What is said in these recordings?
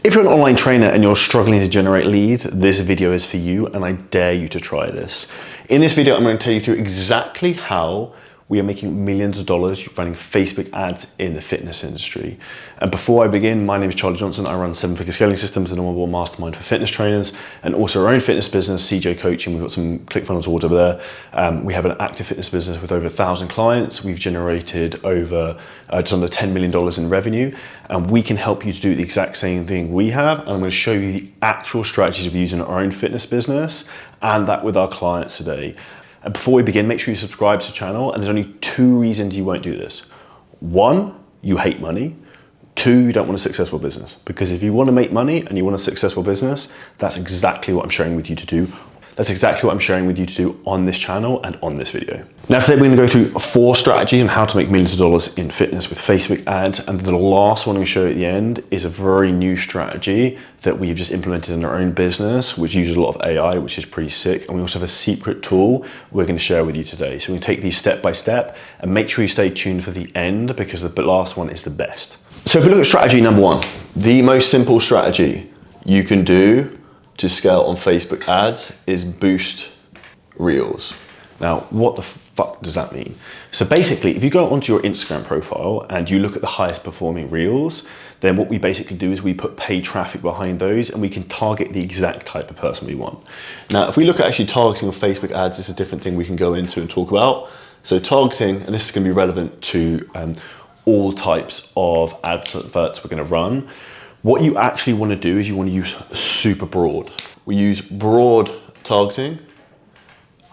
If you're an online trainer and you're struggling to generate leads, this video is for you, and I dare you to try this. In this video, I'm going to tell you through exactly how we are making millions of dollars running Facebook ads in the fitness industry. And before I begin, my name is Charlie Johnson. I run 7-Figure Scaling Systems and I'm a mastermind for fitness trainers, and also our own fitness business, CJ Coaching. We've got some ClickFunnels awards over there. We have an active fitness business with over 1,000 clients. We've generated over just under $10 million in revenue, and we can help you to do the exact same thing we have. And I'm going to show you the actual strategies of using our own fitness business and that with our clients today. And before we begin, make sure you subscribe to the channel, and there's only 2 reasons you won't do this. 1, you hate money. 2, you don't want a successful business. Because if you want to make money and you want a successful business, that's exactly what I'm sharing with you to do. That's exactly what I'm sharing with you to do on this channel and on this video. Now today we're going to go through 4 strategies on how to make millions of dollars in fitness with Facebook ads. And the last one I'm going to show you at the end is a very new strategy that we've just implemented in our own business, which uses a lot of AI, which is pretty sick. And we also have a secret tool we're going to share with you today. So we're going to take these step by step, and make sure you stay tuned for the end, because the last one is the best. So if we look at strategy number 1, the most simple strategy you can do to scale on Facebook ads is boost reels. Now, what the fuck does that mean? So basically, if you go onto your Instagram profile and you look at the highest performing reels, then what we basically do is we put paid traffic behind those, and we can target the exact type of person we want. Now, if we look at actually targeting on Facebook ads, it's a different thing we can go into and talk about. So targeting, and this is going to be relevant to all types of adverts we're going to run. What you actually want to do is you want to use super broad. We use broad targeting.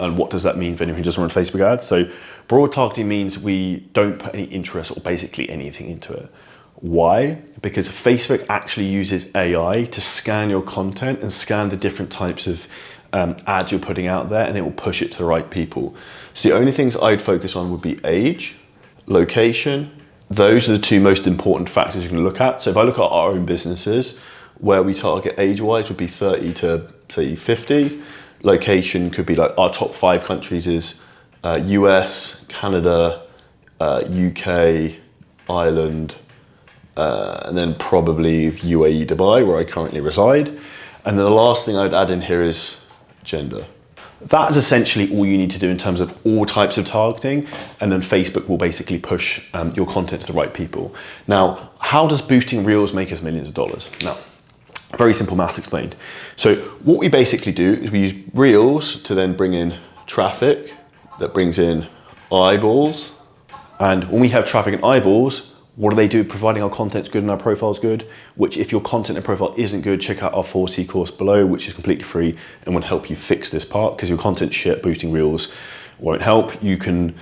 And what does that mean for anyone who doesn't run Facebook ads? So broad targeting means we don't put any interest or basically anything into it. Why? Because Facebook actually uses AI to scan your content and scan the different types of ads you're putting out there, and it will push it to the right people. So the only things I'd focus on would be age, location. Those are the 2 most important factors you can look at. So if I look at our own businesses, where we target age-wise would be 30 to say 50. Location could be like our top 5 countries is US, Canada, UK, Ireland, and then probably UAE, Dubai, where I currently reside. And then the last thing I'd add in here is gender. That is essentially all you need to do in terms of all types of targeting, and then Facebook will basically push your content to the right people. Now, how does boosting reels make us millions of dollars? Now, very simple math explained. So what we basically do is we use reels to then bring in traffic that brings in eyeballs. And when we have traffic and eyeballs, what do they do? Providing our content's good and our profile's good, which if your content and profile isn't good, check out our 4C course below, which is completely free and will help you fix this part, because your content's shit, boosting reels won't help. You can't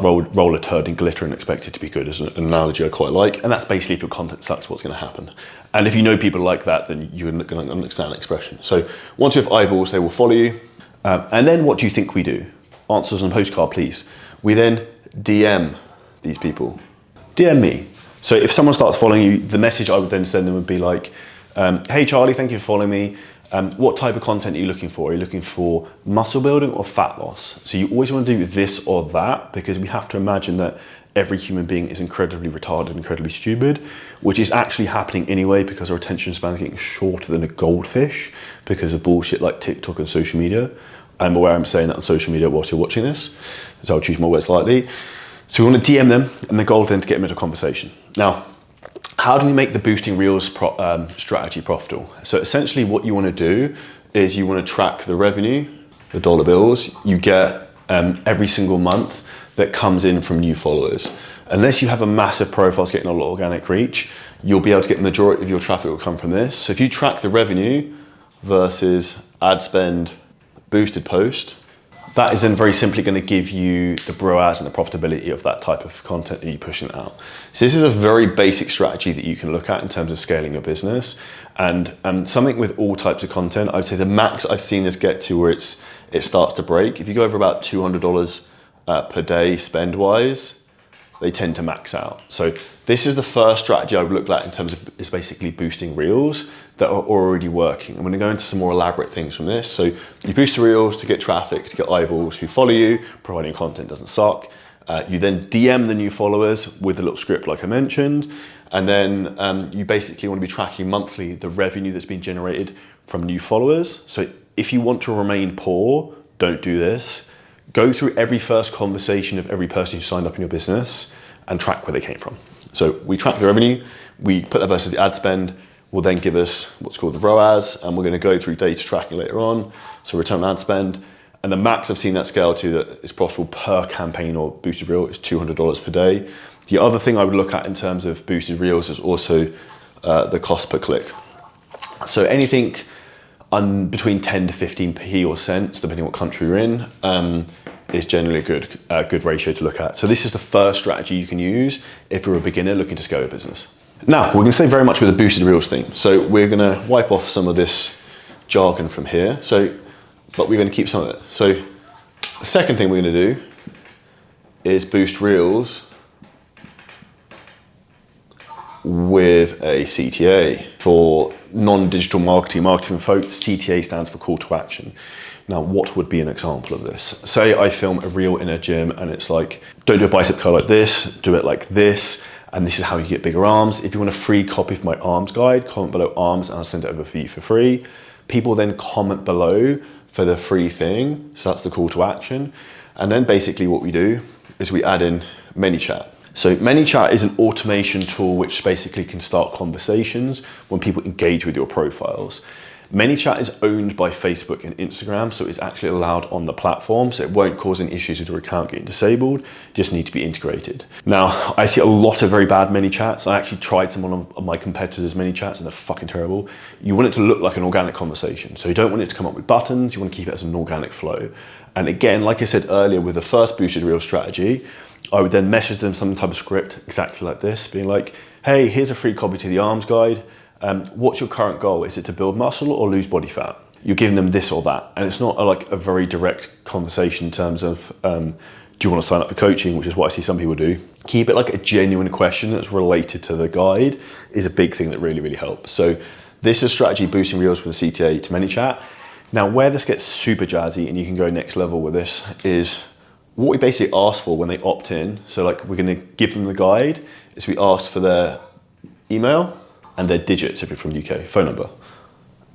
roll a turd in glitter and expect it to be good, is an analogy I quite like. And that's basically, if your content sucks, what's going to happen. And if you know people like that, then you're going to understand that expression. So once you have eyeballs, they will follow you. And then what do you think we do? Answers on a postcard, please. We then DM these people. DM me. So if someone starts following you, the message I would then send them would be like, hey Charlie, thank you for following me. What type of content are you looking for? Are you looking for muscle building or fat loss? So you always want to do this or that, because we have to imagine that every human being is incredibly retarded, incredibly stupid, which is actually happening anyway, because our attention span is getting shorter than a goldfish because of bullshit like TikTok and social media. I'm aware I'm saying that on social media whilst you're watching this, so I'll choose my words lightly. So we want to DM them, and the goal then to get them into a conversation. Now, how do we make the boosting reels strategy profitable? So essentially what you want to do is you want to track the revenue, the dollar bills you get every single month that comes in from new followers. Unless you have a massive profile getting a lot of organic reach, you'll be able to get the majority of your traffic will come from this. So if you track the revenue versus ad spend, boosted post, that is then very simply going to give you the ROAS and the profitability of that type of content that you're pushing out. So this is a very basic strategy that you can look at in terms of scaling your business. And something with all types of content, I would say the max I've seen this get to where it starts to break. If you go over about $200 per day spend-wise, they tend to max out. So this is the first strategy I would look at in terms of is basically boosting reels that are already working. I'm going to go into some more elaborate things from this. So you boost the reels to get traffic, to get eyeballs who follow you, providing your content doesn't suck. You then DM the new followers with a little script like I mentioned. And then you basically want to be tracking monthly the revenue that's been generated from new followers. So if you want to remain poor, don't do this. Go through every first conversation of every person who signed up in your business and track where they came from. So we track the revenue, we put that versus the ad spend, will then give us what's called the ROAS, and we're going to go through data tracking later on. So return on ad spend. And the max I've seen that scale to that is profitable per campaign or boosted reel is $200 per day. The other thing I would look at in terms of boosted reels is also the cost per click. So anything between 10 to 15p or cents, depending what country you're in, is generally a good ratio to look at. So this is the first strategy you can use if you're a beginner looking to scale your business. Now, we're going to stay very much with the boosted reels theme. So we're going to wipe off some of this jargon from here. But we're going to keep some of it. So the second thing we're going to do is boost reels with a CTA. For non-digital marketing folks, CTA stands for call to action. Now, what would be an example of this? Say I film a reel in a gym and it's like, don't do a bicep curl like this, do it like this, and this is how you get bigger arms. If you want a free copy of my arms guide, comment below arms and I'll send it over for you for free. People then comment below for the free thing. So that's the call to action. And then basically what we do is we add in ManyChat. So ManyChat is an automation tool which basically can start conversations when people engage with your profiles. ManyChat is owned by Facebook and Instagram, so it's actually allowed on the platform, so it won't cause any issues with your account getting disabled, just need to be integrated. Now, I see a lot of very bad ManyChats. I actually tried some of my competitors' ManyChats and they're fucking terrible. You want it to look like an organic conversation. So you don't want it to come up with buttons, you want to keep it as an organic flow. And again, like I said earlier, with the first boosted reel strategy, I would then message them some type of script exactly like this, being like, hey, here's a free copy to the arms guide. What's your current goal? Is it to build muscle or lose body fat? You're giving them this or that. And it's not like a very direct conversation in terms of, do you want to sign up for coaching, which is what I see some people do. Keep it like a genuine question that's related to the guide is a big thing that really, really helps. So this is strategy boosting reels with a CTA to ManyChat. Now, where this gets super jazzy and you can go next level with this is what we basically ask for when they opt in. So like we're going to give them the guide is we ask for their email and their digits if you're from the UK, phone number,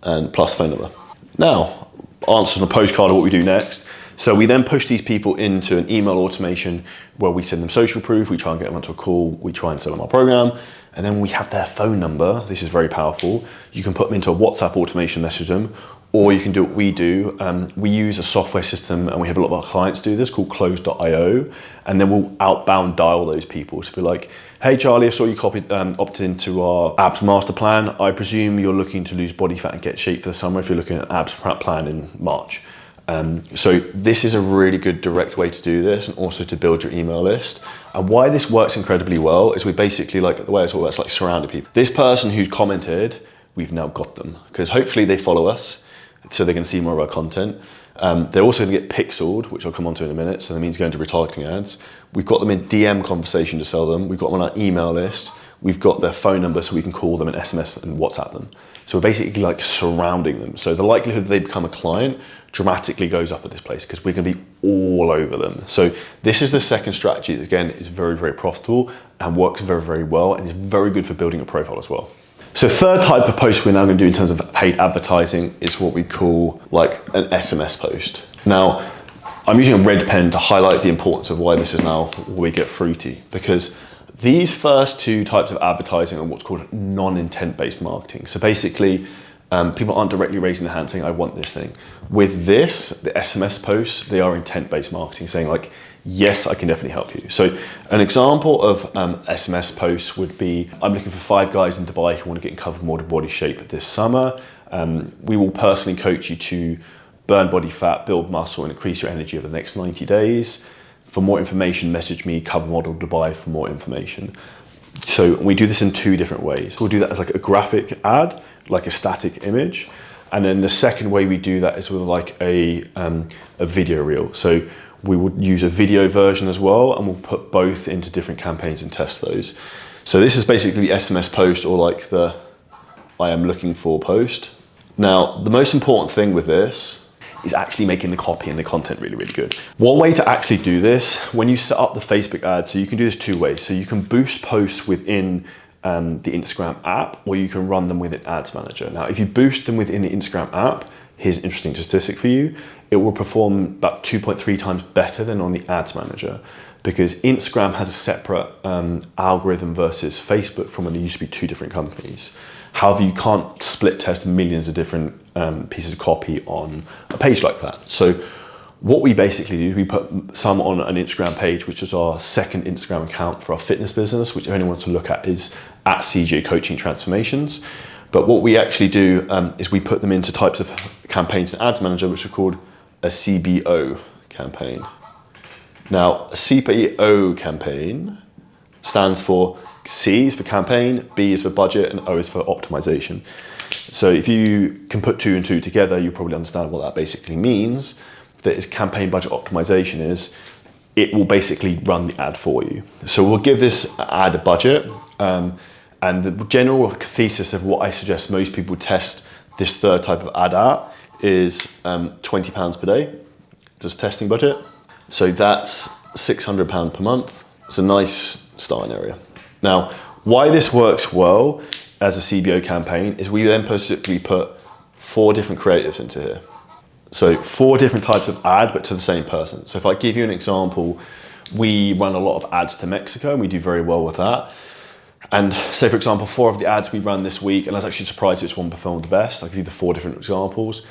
and plus phone number. Now, answers on a postcard of what we do next. So we then push these people into an email automation where we send them social proof, we try and get them onto a call, we try and sell them our program, and then we have their phone number. This is very powerful. You can put them into a WhatsApp automation, message them, or you can do what we do. We use a software system, and we have a lot of our clients do this, called close.io, and then we'll outbound dial those people to be like, hey Charlie, I saw you opted into our abs master plan. I presume you're looking to lose body fat and get shape for the summer if you're looking at an abs plan in March. So this is a really good direct way to do this and also to build your email list. And why this works incredibly well is we basically, like the way I talk about, it's like surrounding people. This person who's commented, we've now got them because hopefully they follow us, so they're going to see more of our content. They're also going to get pixeled, which I'll come on to in a minute, so that means going to retargeting ads. We've got them in DM conversation to sell them. We've got them on our email list. We've got their phone number so we can call them and SMS and WhatsApp them. So we're basically like surrounding them. So the likelihood that they become a client dramatically goes up at this place because we're going to be all over them. So this is the second strategy that, again, is very, very profitable and works very, very well and is very good for building a profile as well. So third type of post we're now going to do in terms of paid advertising is what we call like an SMS post. Now, I'm using a red pen to highlight the importance of why this is now where we get fruity, because these first two types of advertising are what's called non-intent based marketing. So basically, people aren't directly raising their hand saying, I want this thing. With this, the SMS posts, they are intent based marketing, saying like, yes, I can definitely help you. So an example of SMS posts would be, I'm looking for 5 guys in Dubai who want to get in covered model body shape this summer. We will personally coach you to burn body fat, build muscle, and increase your energy over the next 90 days. For more information, message me, cover model Dubai for more information. So we do this in 2 different ways. We'll do that as like a graphic ad, like a static image. And then the second way we do that is with like a video reel. So we would use a video version as well, and we'll put both into different campaigns and test those. So this is basically the SMS post, or like the I am looking for post. Now, the most important thing with this is actually making the copy and the content really, really good. One way to actually do this, when you set up the Facebook ad, so you can do this two ways. So you can boost posts within the Instagram app, or you can run them within Ads Manager. Now, if you boost them within the Instagram app, here's an interesting statistic for you. It will perform about 2.3 times better than on the Ads Manager, because Instagram has a separate algorithm versus Facebook from when they used to be two different companies. However, you can't split test millions of different pieces of copy on a page like that. So what we basically do is we put some on an Instagram page, which is our second Instagram account for our fitness business, which if anyone wants to look at is at CJ Coaching Transformations. But what we actually do is we put them into types of campaigns in Ads Manager, which are called a CBO campaign. Now, a CBO campaign stands for C is for campaign, B is for budget, and O is for optimization. So if you can put two and two together, you'll probably understand what that basically means. That is campaign budget optimization is, it will basically run the ad for you. So we'll give this ad a budget, and the general thesis of what I suggest most people test this third type of ad at is £20 per day, just testing budget. So that's £600 per month. It's a nice starting area. Now, why this works well as a CBO campaign is we then basically put 4 different creatives into here. So 4 different types of ad, but to the same person. So if I give you an example, we run a lot of ads to Mexico and we do very well with that. And say, for example, 4 of the ads we ran this week, and I was actually surprised which one performed the best. I'll give you the 4 different examples.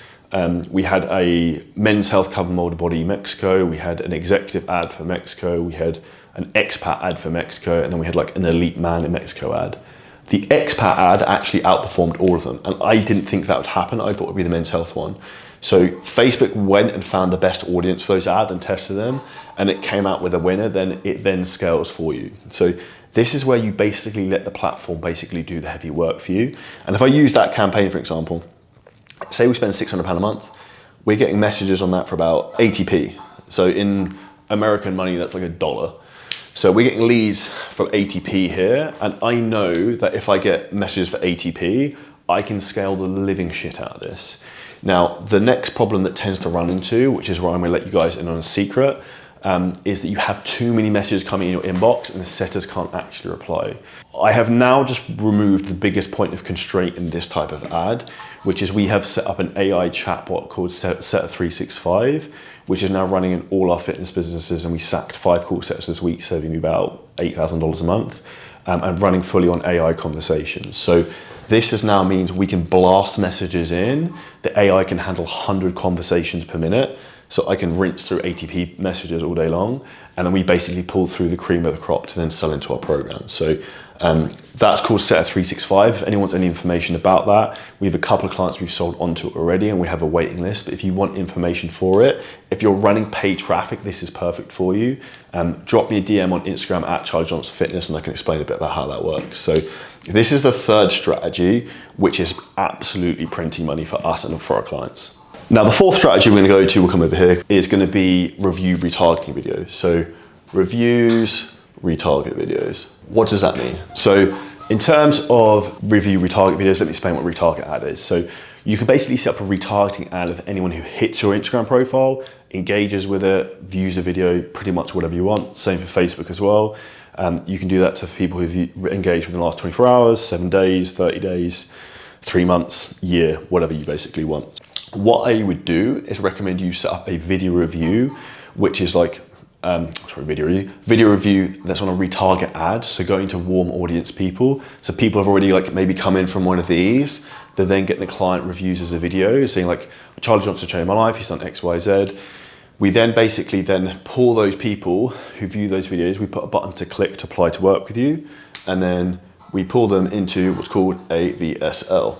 We had a men's health cover molded body Mexico. We had an executive ad for Mexico. We had an expat ad for Mexico. And then we had like an elite man in Mexico ad. The expat ad actually outperformed all of them. And I didn't think that would happen. I thought it would be the men's health one. So Facebook went and found the best audience for those ads and tested them. And it came out with a winner. Then it then scales for you. So this is where you basically let the platform basically do the heavy work for you. And if I use that campaign, for example, say we spend £600 a month, we're getting messages on that for about 80p. So in American money, that's like $1. So we're getting leads for 80p here. And I know that if I get messages for 80p, I can scale the living shit out of this. Now, the next problem that tends to run into, which is where I'm gonna let you guys in on a secret, is that you have too many messages coming in your inbox and the setters can't actually reply. I have now just removed the biggest point of constraint in this type of ad, which is we have set up an AI chatbot called Setter365, which is now running in all our fitness businesses, and we sacked 5 call setters this week, saving me about $8,000 a month, and running fully on AI conversations. So this now means we can blast messages in. The AI can handle 100 conversations per minute. So I can rinse through ATP messages all day long. And then we basically pull through the cream of the crop to then sell into our program. So that's called Setter365. If anyone wants any information about that, we have a couple of clients we've sold onto it already and we have a waiting list. But if you want information for it, if you're running paid traffic, this is perfect for you. Drop me a DM on Instagram at Charlie Johnson Fitness and I can explain a bit about how that works. So this is the third strategy, which is absolutely printing money for us and for our clients. Now, the fourth strategy we're going to go to, we'll come over here, is going to be review retargeting videos. So reviews, retarget videos. What does that mean? So in terms of review retarget videos, let me explain what retarget ad is. So you can basically set up a retargeting ad of anyone who hits your Instagram profile, engages with it, views a video, pretty much whatever you want. Same for Facebook as well. You can do that to people who've engaged within the last 24 hours, 7 days, 30 days, 3 months, year, whatever you basically want. What I would do is recommend you set up a video review, which is like, video review that's on a retarget ad. So going to warm audience people. So people have already like maybe come in from one of these. They're then getting the client reviews as a video saying like, Charlie Johnson changed my life. He's done X, Y, Z. We then basically then pull those people who view those videos. We put a button to click to apply to work with you. And then we pull them into what's called a VSL.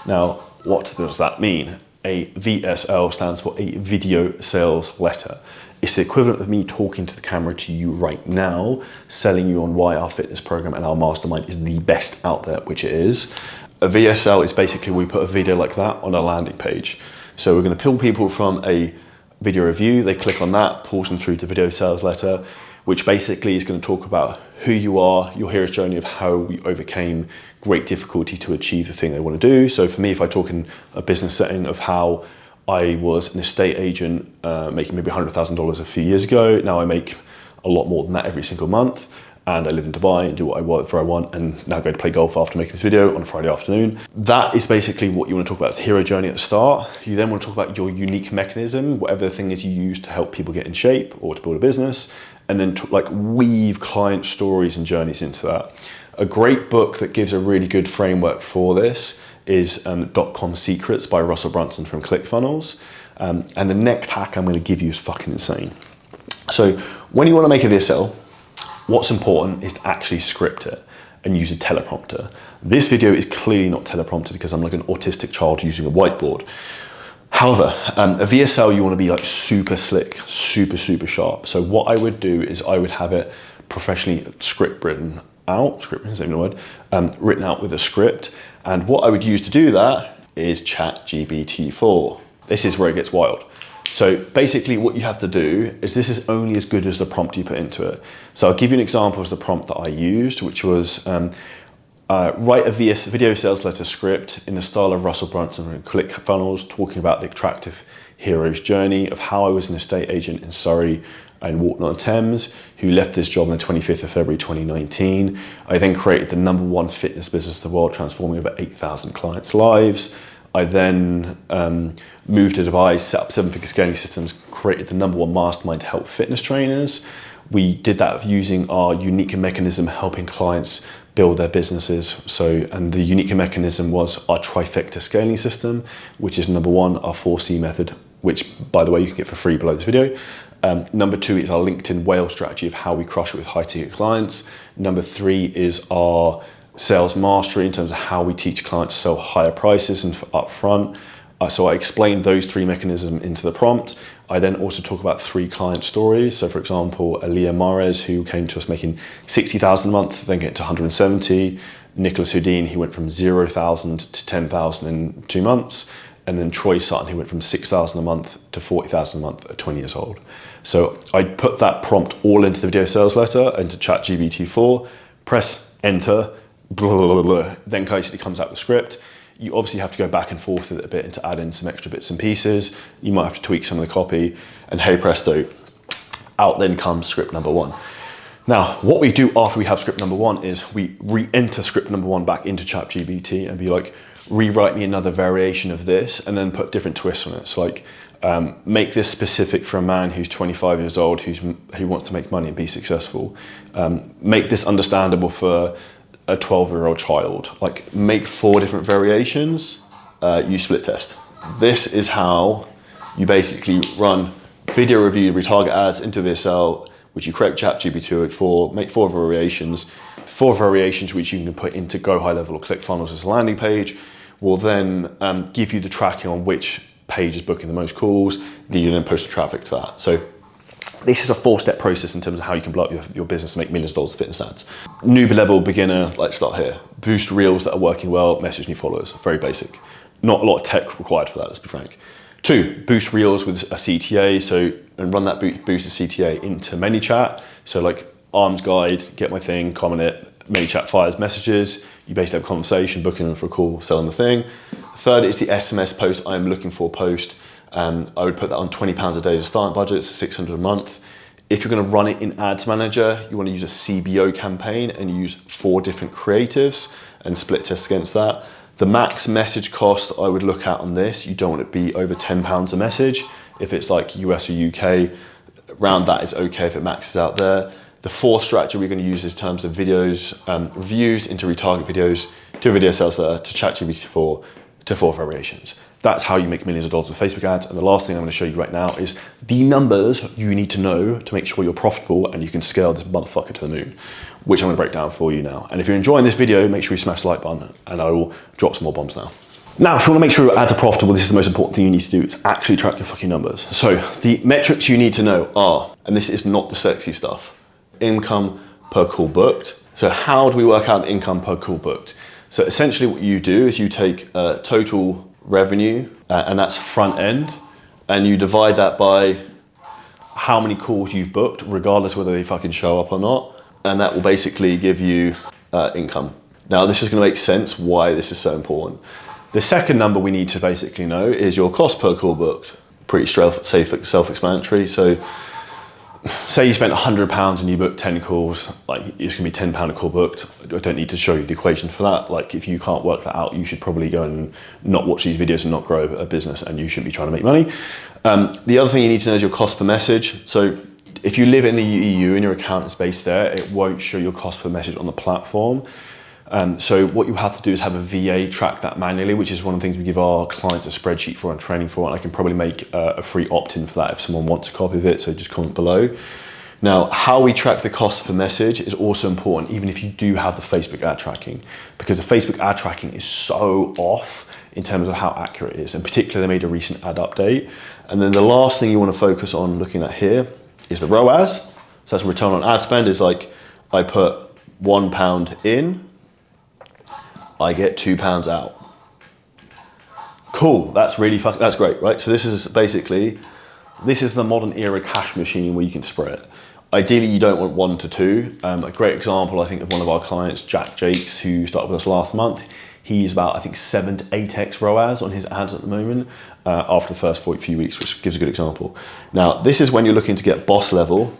Now, what does that mean? A VSL stands for a video sales letter. It's the equivalent of me talking to the camera to you right now, selling you on why our fitness program and our mastermind is the best out there, which it is. A VSL is basically we put a video like that on a landing page. So we're going to pull people from a video review, they click on that, pulls them through to video sales letter, which basically is going to talk about who you are, your hero's journey of how we overcame great difficulty to achieve the thing they want to do. So for me, if I talk in a business setting of how I was an estate agent making maybe $100,000 a few years ago. Now I make a lot more than that every single month. And I live in Dubai and do what I want, and now go to play golf after making this video on a Friday afternoon. That is basically what you want to talk about, the hero journey at the start. You then want to talk about your unique mechanism, whatever the thing is you use to help people get in shape or to build a business, and then like weave client stories and journeys into that. A great book that gives a really good framework for this is .com Secrets by Russell Brunson from ClickFunnels. And the next hack I'm going to give you is fucking insane. So when you want to make a VSL, what's important is to actually script it and use a teleprompter. This video is clearly not teleprompted because I'm like an autistic child using a whiteboard. However, a VSL, you want to be like super slick, super sharp. So what I would do is I would have it professionally written out with a script. And what I would use to do that is ChatGPT-4. This is where it gets wild. So basically what you have to do is this is only as good as the prompt you put into it. So I'll give you an example of the prompt that I used, which was write a video sales letter script in the style of Russell Brunson from ClickFunnels, talking about the attractive hero's journey of how I was an estate agent in Surrey and Walton-on-Thames, who left this job on the 25th of February 2019. I then created the #1 fitness business in the world, transforming over 8,000 clients' lives. I then moved to Dubai, set up 7-figure scaling systems, created the #1 mastermind to help fitness trainers. We did that using our unique mechanism, helping clients build their businesses. And the unique mechanism was our trifecta scaling system, which is #1, our 4C method, which by the way, you can get for free below this video. #2 is our LinkedIn whale strategy of how we crush it with high ticket clients. #3 is our sales mastery in terms of how we teach clients to sell higher prices and for upfront. So I explained those 3 mechanisms into the prompt. I then also talk about 3 client stories. So for example, Aliyah Mahrez, who came to us making 60,000 a month, then get to 170. Nicholas Houdin, he went from 0,000 to 10,000 in 2 months. And then Troy Sutton, who went from 6,000 a month to 40,000 a month at 20 years old. So I put that prompt all into the video sales letter, into ChatGPT-4, press enter, blah, blah, blah, blah. Then basically comes out the script. You obviously have to go back and forth with it a bit and to add in some extra bits and pieces. You might have to tweak some of the copy, and hey presto, out then comes script #1. Now, what we do after we have script #1 is we re-enter script #1 back into ChatGPT and be like, rewrite me another variation of this, and then put different twists on it. So like, make this specific for a man who's 25 years old, who wants to make money and be successful. Make this understandable for a 12-year-old child. Like, make 4 different variations, use split test. This is how you basically run video review, retarget ads into VSL, which you create ChatGPT for, make 4 variations. 4 variations which you can put into Go High Level or ClickFunnels as a landing page will then give you the tracking on which page is booking the most calls, then you then push the traffic to that. So this is a 4-step process in terms of how you can blow up your business and make millions of dollars of fitness ads. Newbie level, beginner, let's start here. Boost reels that are working well, message new followers, very basic. Not a lot of tech required for that, let's be frank. 2, boost reels with a CTA, and run that boosted CTA into ManyChat. So like arms guide, get my thing, comment it, ManyChat fires messages, you basically have a conversation, booking them for a call, selling the thing. 3rd is the SMS post, I'm looking for post. I would put that on £20 a day as a starting budget, so $600 a month. If you're gonna run it in Ads Manager, you wanna use a CBO campaign and use 4 different creatives and split test against that. The max message cost I would look at on this, you don't want it to be over £10 a message. If it's like US or UK, around that is okay if it maxes out there. The 4th strategy we're gonna use is in terms of videos, reviews into retarget videos, to video sales letter, to ChatGPT-4, to 4 variations. That's how you make millions of dollars with Facebook ads. And the last thing I'm gonna show you right now is the numbers you need to know to make sure you're profitable and you can scale this motherfucker to the moon, which I'm gonna break down for you now. And if you're enjoying this video, make sure you smash the like button and I will drop some more bombs now. Now, if you wanna make sure your ads are profitable, this is the most important thing you need to do. It's actually track your fucking numbers. So the metrics you need to know are, and this is not the sexy stuff, income per call booked. So how do we work out the income per call booked? So essentially what you do is you take total revenue, and that's front end, and you divide that by how many calls you've booked, regardless whether they fucking show up or not, and that will basically give you income. Now this is gonna make sense why this is so important. The second number we need to basically know is your cost per call booked. Pretty self-explanatory. So say you spent £100 and you booked 10 calls, like it's gonna be £10 a call booked. I don't need to show you the equation for that. Like if you can't work that out, you should probably go and not watch these videos and not grow a business, and you shouldn't be trying to make money. The other thing you need to know is your cost per message. So if you live in the EU and your account is based there, it won't show your cost per message on the platform. So what you have to do is have a VA track that manually, which is one of the things we give our clients a spreadsheet for and training for, and I can probably make a free opt-in for that if someone wants a copy of it, so just comment below. Now, how we track the cost per message is also important, even if you do have the Facebook ad tracking, because the Facebook ad tracking is so off in terms of how accurate it is, and particularly they made a recent ad update. And then the last thing you want to focus on looking at here is the ROAS. So that's return on ad spend. Is like I put £1 in, I get £2 out. Cool, that's great, right? So this is basically, this is the modern era cash machine where you can spread. Ideally, you don't want 1 to 2. A great example, I think, of one of our clients, Jack Jakes, who started with us last month. He's about, I think, 7 to 8x ROAS on his ads at the moment after the first few weeks, which gives a good example. Now, this is when you're looking to get boss level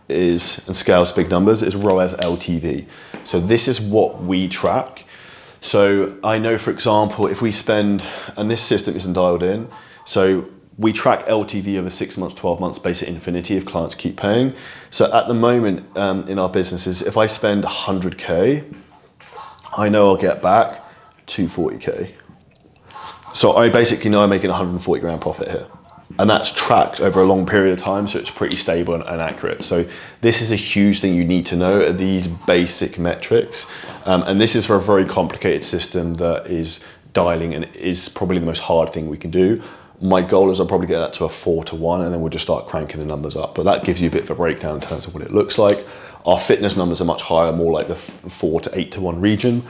and scale to big numbers, is ROAS LTV. So this is what we track. So I know, for example, if we spend, and this system isn't dialed in, so we track LTV over 6 months, 12 months, based at infinity if clients keep paying. So at the moment in our businesses, if I spend 100K, I know I'll get back 240K. So I basically know I'm making 140 grand profit here. And that's tracked over a long period of time, so it's pretty stable and accurate. So this is a huge thing you need to know, these basic metrics. And this is for a very complicated system that is dialing and is probably the most hard thing we can do. My goal is I'll probably get that to a 4 to 1, and then we'll just start cranking the numbers up. But that gives you a bit of a breakdown in terms of what it looks like. Our fitness numbers are much higher, more like the 4 to 8 to 1 region.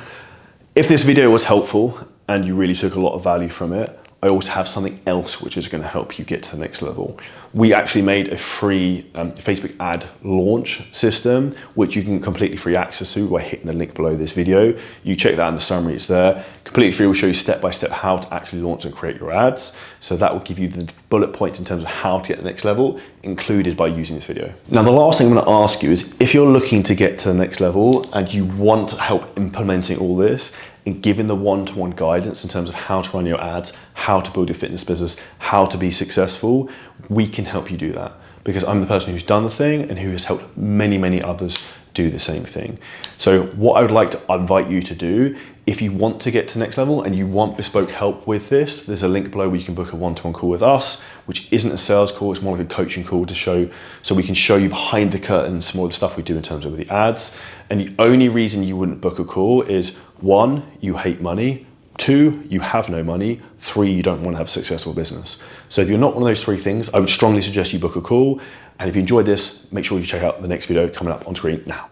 If this video was helpful and you really took a lot of value from it, I also have something else which is going to help you get to the next level. We actually made a free Facebook ad launch system, which you can completely free access to by hitting the link below this video. You check that in the summary, it's there. Completely free, will show you step by step how to actually launch and create your ads. So that will give you the bullet points in terms of how to get to the next level, included by using this video. Now, the last thing I'm going to ask you is, if you're looking to get to the next level and you want help implementing all this, and giving the one-to-one guidance in terms of how to run your ads, how to build your fitness business, how to be successful, we can help you do that, because I'm the person who's done the thing and who has helped many, many others do the same thing. So what I would like to invite you to do, if you want to get to the next level and you want bespoke help with this, there's a link below where you can book a one-to-one call with us, which isn't a sales call, it's more like a coaching call so we can show you behind the curtain some more of the stuff we do in terms of the ads. And the only reason you wouldn't book a call is 1, you hate money, 2, you have no money, 3, you don't want to have a successful business. So if you're not one of those 3 things, I would strongly suggest you book a call. And if you enjoyed this, make sure you check out the next video coming up on screen now.